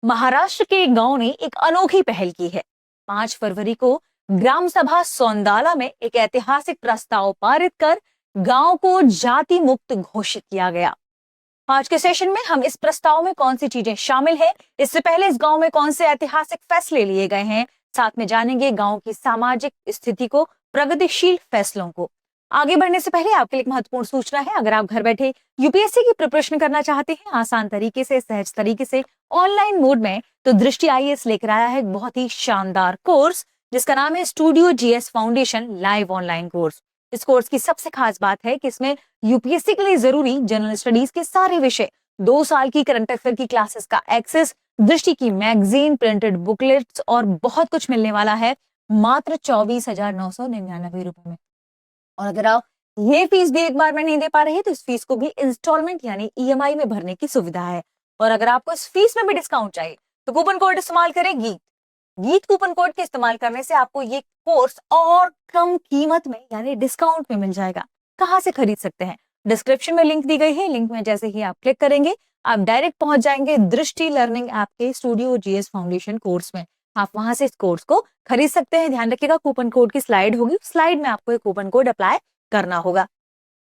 महाराष्ट्र के एक गांव ने एक अनोखी पहल की है। 5 फरवरी को ग्राम सभा सौंदाला में एक ऐतिहासिक प्रस्ताव पारित कर गांव को जाति मुक्त घोषित किया गया। आज के सेशन में हम इस प्रस्ताव में कौन सी चीजें शामिल हैं, इससे पहले इस गांव में कौन से ऐतिहासिक फैसले लिए गए हैं, साथ में जानेंगे गांव की सामाजिक स्थिति को, प्रगतिशील फैसलों को। आगे बढ़ने से पहले आपके लिए एक महत्वपूर्ण सूचना है। अगर आप घर बैठे यूपीएससी की प्रिपरेशन करना चाहते हैं आसान तरीके से, सहज तरीके से, ऑनलाइन मोड में, तो दृष्टि आईएएस लेकर आया है एक बहुत ही शानदार कोर्स जिसका नाम है studio GS foundation live online course. इस कोर्स की सबसे खास बात है कि इसमें यूपीएससी के लिए जरूरी जनरल स्टडीज के सारे विषय, 2 साल की करंट अफेयर की क्लासेस का एक्सेस, दृष्टि की मैगजीन, प्रिंटेड बुकलेट्स और बहुत कुछ मिलने वाला है मात्र 24,999 रुपए में। और अगर आप ये फीस भी एक बार में नहीं दे पा रहे तो इस फीस को भी इंस्टॉलमेंट यानी ईएमआई में भरने की सुविधा है। और अगर आपको इस फीस में भी डिस्काउंट चाहिए तो कूपन कोड इस्तेमाल करें गीत कूपन कोड के इस्तेमाल करने से आपको ये कोर्स और कम कीमत में यानी डिस्काउंट में मिल जाएगा। कहाँ से खरीद सकते हैं? डिस्क्रिप्शन में लिंक दी गई है। लिंक में जैसे ही आप क्लिक करेंगे आप डायरेक्ट पहुंच जाएंगे दृष्टि लर्निंग ऐप के स्टूडियो जीएस फाउंडेशन कोर्स में। आप वहां से इस कोर्स को खरीद सकते हैं। ध्यान रखिएगा कूपन कोड की स्लाइड होगी, स्लाइड में आपको एक कूपन कोड अप्लाई करना होगा।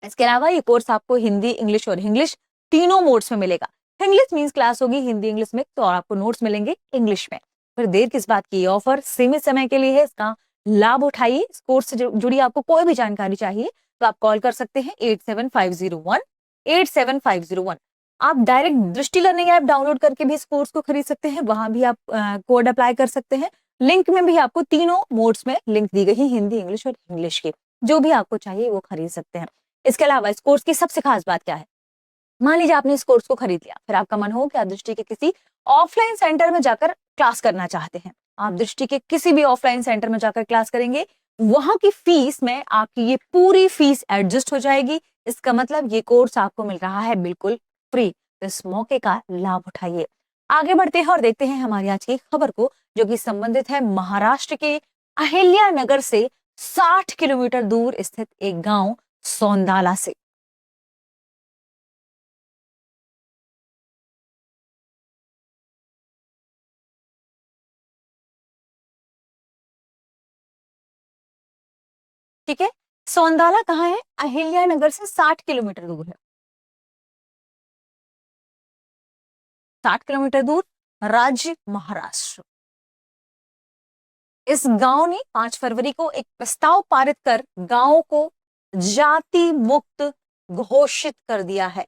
इसके अलावा ये कोर्स आपको हिंदी, इंग्लिश और इंग्लिश तीनों मोड्स में मिलेगा। इंग्लिश मींस क्लास होगी हिंदी इंग्लिश में, तो आपको नोट्स मिलेंगे इंग्लिश में। फिर देर किस बात की, ऑफर सीमित समय के लिए है, इसका लाभ उठाइए। इस कोर्स से जुड़ी आपको कोई भी जानकारी चाहिए तो आप कॉल कर सकते हैं 8750187501। आप डायरेक्ट दृष्टि लर्निंग ऐप डाउनलोड करके भी इस कोर्स को खरीद सकते हैं। वहां भी आप कोड अप्लाई कर सकते हैं। लिंक में भी आपको तीनों मोड्स में लिंक दी गई है, हिंदी, इंग्लिश और इंग्लिश के। जो भी आपको चाहिए वो खरीद सकते हैं। इसके अलावा इस कोर्स की सबसे खास बात क्या है? मान लीजिए आपने इस कोर्स को खरीद लिया, फिर आपका मन हो कि आप दृष्टि के किसी ऑफलाइन सेंटर में जाकर क्लास करना चाहते हैं। आप दृष्टि के किसी भी ऑफलाइन सेंटर में जाकर क्लास करेंगे, वहां की फीस में आपकी ये पूरी फीस एडजस्ट हो जाएगी। इसका मतलब ये कोर्स आपको मिल रहा है बिल्कुल फ्री। तो इस मौके का लाभ उठाइए। आगे बढ़ते हैं और देखते हैं हमारी आज की खबर को, जो कि संबंधित है महाराष्ट्र के अहिल्या नगर से 60 किलोमीटर दूर स्थित एक गांव सौंदाला से। ठीक है, सौंदाला कहाँ है? अहिल्या नगर से 60 किलोमीटर दूर है। 60 किलोमीटर दूर, राज्य महाराष्ट्र। इस गांव ने 5 फरवरी को एक प्रस्ताव पारित कर गांव को जाति मुक्त घोषित कर दिया है।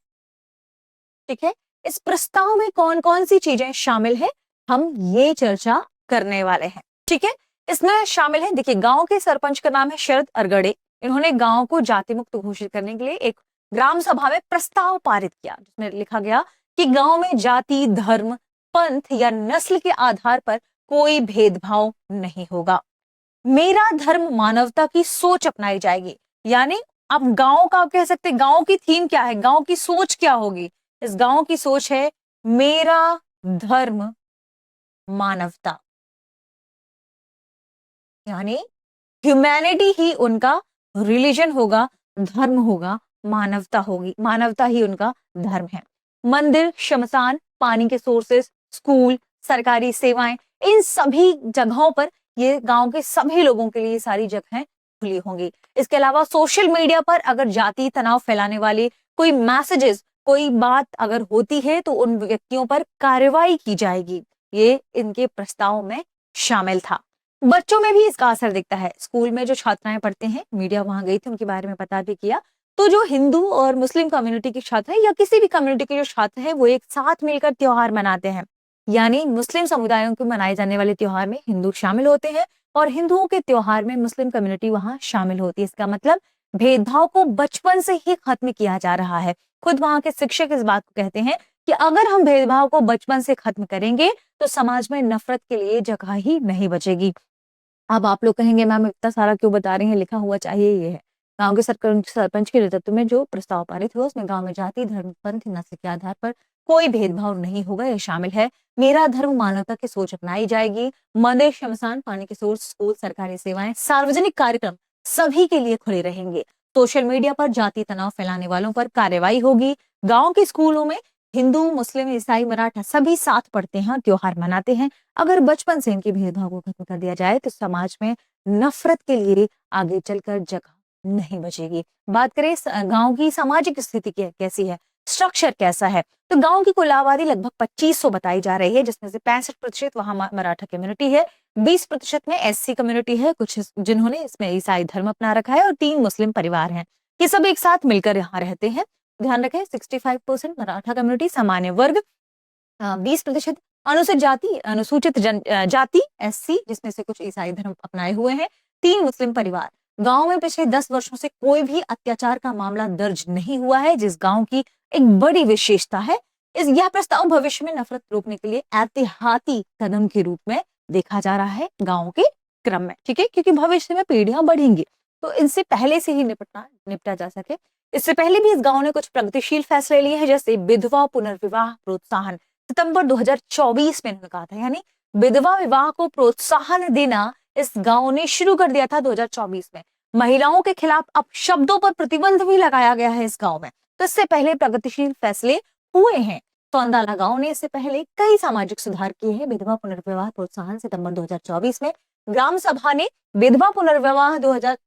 ठीक है, इस प्रस्ताव में कौन कौन सी चीजें शामिल है, हम ये चर्चा करने वाले हैं। ठीक है, इसमें शामिल है, देखिए गांव के सरपंच का नाम है शरद अरगड़े। इन्होंने गांव को जाति मुक्त घोषित करने के लिए एक ग्राम सभा में प्रस्ताव पारित किया, जिसमें लिखा गया कि गांव में जाति, धर्म, पंथ या नस्ल के आधार पर कोई भेदभाव नहीं होगा। मेरा धर्म मानवता की सोच अपनाई जाएगी। यानी अब गांव का आप कह सकते हैं, गांव की थीम क्या है, गांव की सोच क्या होगी? इस गांव की सोच है मेरा धर्म मानवता, यानी ह्यूमैनिटी ही उनका रिलीजन होगा, धर्म होगा, मानवता होगी, मानवता ही उनका धर्म है। मंदिर, शमशान, पानी के सोर्सेस, स्कूल, सरकारी सेवाएं, इन सभी जगहों पर ये गांव के सभी लोगों के लिए सारी जगहें खुली होंगी। इसके अलावा सोशल मीडिया पर अगर जाति तनाव फैलाने वाले कोई मैसेजेस, कोई बात अगर होती है तो उन व्यक्तियों पर कार्रवाई की जाएगी। ये इनके प्रस्ताव में शामिल था। बच्चों में भी इसका असर दिखता है। स्कूल में जो छात्राएं पढ़ते हैं, मीडिया वहां गई थी, उनके बारे में पता भी किया, तो जो हिंदू और मुस्लिम कम्युनिटी के छात्र हैं या किसी भी कम्युनिटी के जो छात्र हैं वो एक साथ मिलकर त्योहार मनाते हैं। यानी मुस्लिम समुदायों के मनाए जाने वाले त्योहार में हिंदू शामिल होते हैं और हिंदुओं के त्योहार में मुस्लिम कम्युनिटी वहां शामिल होती है। इसका मतलब भेदभाव को बचपन से ही खत्म किया जा रहा है। खुद वहां के शिक्षक इस बात को कहते हैं कि अगर हम भेदभाव को बचपन से खत्म करेंगे तो समाज में नफरत के लिए जगह ही नहीं बचेगी। अब आप लोग कहेंगे मैम इतना सारा क्यों बता रही हैं, लिखा हुआ चाहिए ये है। गांव के सरपंच के नेतृत्व में जो प्रस्ताव पारित हुआ उसमें गांव में जाति, धर्म, पंथ, नस्ल के आधार पर कोई भेदभाव नहीं होगा, यह शामिल है। मेरा धर्म मानवता की सोच अपनाई जाएगी। मंदिर, शमशान, पानी के सोर्स, स्कूल, सरकारी सेवाएं, सार्वजनिक कार्यक्रम सभी के लिए खुले रहेंगे। सोशल मीडिया पर जाति तनाव फैलाने वालों पर कार्रवाई होगी। गांव के स्कूलों में हिंदू, मुस्लिम, ईसाई, मराठा सभी साथ पढ़ते हैं और त्योहार मनाते हैं। अगर बचपन से इनके भेदभाव को खत्म कर दिया जाए तो समाज में नफरत के लिए आगे चलकर जगह नहीं बचेगी। बात करें गांव की सामाजिक स्थिति कैसी है, स्ट्रक्चर कैसा है, तो गांव की कुल आबादी लगभग 2500 बताई जा रही है, जिसमें से 65% वहां मराठा कम्युनिटी है, 20% में एससी कम्युनिटी है, कुछ जिन्होंने इसमें ईसाई धर्म अपना रखा है, और 3 मुस्लिम परिवार हैं। ये सब एक साथ मिलकर यहाँ रहते हैं। ध्यान रखें 65% मराठा कम्युनिटी, सामान्य वर्ग 20% अनुसूचित जाति एससी, जिसमें से कुछ ईसाई धर्म अपनाए हुए हैं, 3 मुस्लिम परिवार। गांव में पिछले 10 वर्षों से कोई भी अत्याचार का मामला दर्ज नहीं हुआ है, जिस गांव की एक बड़ी विशेषता है। यह प्रस्ताव भविष्य में नफरत रोकने के लिए एहतियाती कदम के रूप में देखा जा रहा है गांव के क्रम में, ठीक है, क्योंकि भविष्य में पीढ़ियां बढ़ेंगी तो इनसे पहले से ही निपटा जा सके। इससे पहले भी इस गांव ने कुछ प्रगतिशील फैसले लिए हैं, जैसे विधवा पुनर्विवाह प्रोत्साहन सितंबर 2024 में कहा था, यानी विधवा विवाह को प्रोत्साहन देना इस गांव ने शुरू कर दिया था 2024 में। महिलाओं के खिलाफ अब शब्दों पर प्रतिबंध भी लगाया गया है इस गांव में, तो इससे पहले प्रगतिशील फैसले हुए हैं। सौंदाला गांव ने इससे पहले कई सामाजिक सुधार किए हैं। विधवा पुनर्विवाह प्रोत्साहन सितंबर 2024 में ग्राम सभा ने विधवा पुनर्विवाह 2000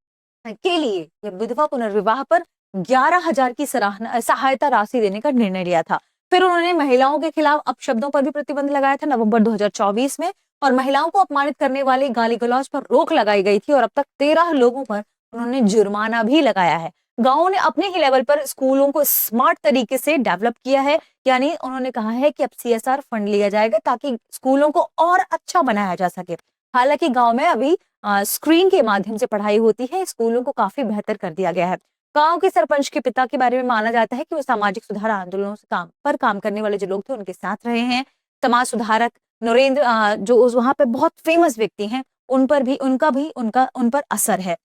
के लिए विधवा पुनर्विवाह पर 11,000 की सहायता राशि देने का निर्णय लिया था। फिर उन्होंने महिलाओं के खिलाफ अपशब्दों पर भी प्रतिबंध लगाया था नवंबर 2024 में, और महिलाओं को अपमानित करने वाले गाली गलौज पर रोक लगाई गई थी, और अब तक 13 लोगों पर उन्होंने जुर्माना भी लगाया है। गांवों ने अपने ही लेवल पर स्कूलों को स्मार्ट तरीके से डेवलप किया है, यानी उन्होंने कहा है कि अब CSR फंड लिया जाएगा ताकि स्कूलों को और अच्छा बनाया जा सके। हालांकि गांव में अभी स्क्रीन के माध्यम से पढ़ाई होती है, स्कूलों को काफी बेहतर कर दिया गया है। गांव के सरपंच के पिता के बारे में माना जाता है कि वो सामाजिक सुधार आंदोलनों से काम करने वाले जो लोग थे उनके साथ रहे हैं। समाज सुधारक नरेंद्र जो वहां पे बहुत फेमस व्यक्ति हैं, उन पर असर है।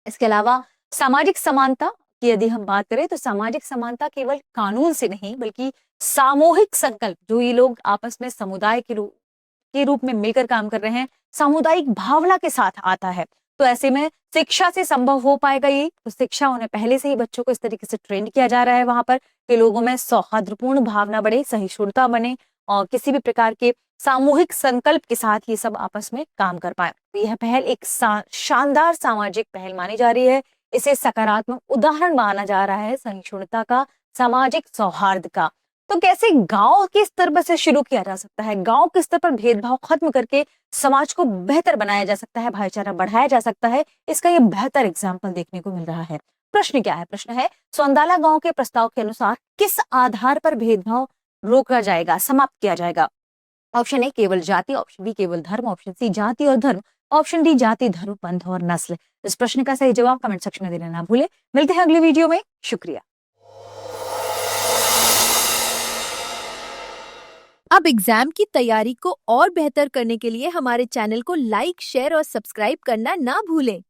इसके अलावा सामाजिक समानता की यदि हम बात करें तो सामाजिक समानता केवल कानून से नहीं बल्कि सामूहिक संकल्प, जो ये लोग आपस में समुदाय के रूप में मिलकर काम कर रहे हैं, सामुदायिक भावना के साथ आता है। तो ऐसे में शिक्षा से संभव हो पाएगा ये, तो शिक्षा उन्हें पहले से ही बच्चों को इस तरीके से ट्रेंड किया जा रहा है वहां पर कि लोगों में सौहार्दपूर्ण भावना बढ़े, सहिष्णुता बने, और किसी भी प्रकार के सामूहिक संकल्प के साथ ये सब आपस में काम कर पाए। तो यह पहल एक शानदार सामाजिक पहल मानी जा रही है। इसे सकारात्मक उदाहरण माना जा रहा है सहिष्णुता का, सामाजिक सौहार्द का। तो कैसे गांव के स्तर पर से शुरू किया जा सकता है, गांव के स्तर पर भेदभाव खत्म करके समाज को बेहतर बनाया जा सकता है, भाईचारा बढ़ाया जा सकता है, इसका ये बेहतर एग्जाम्पल देखने को मिल रहा है। प्रश्न क्या है? प्रश्न है सौंदाला गांव के प्रस्ताव के अनुसार किस आधार पर भेदभाव रोका जाएगा, समाप्त किया जाएगा? ऑप्शन ए केवल जाति, ऑप्शन बी केवल धर्म, ऑप्शन सी जाति और धर्म, ऑप्शन डी जाति, धर्म, पंथ और नस्ल। इस प्रश्न का सही जवाब कमेंट सेक्शन में देना ना भूले। मिलते हैं अगले वीडियो में। शुक्रिया। अब एग्जाम की तैयारी को और बेहतर करने के लिए हमारे चैनल को लाइक, शेयर और सब्सक्राइब करना ना भूलें।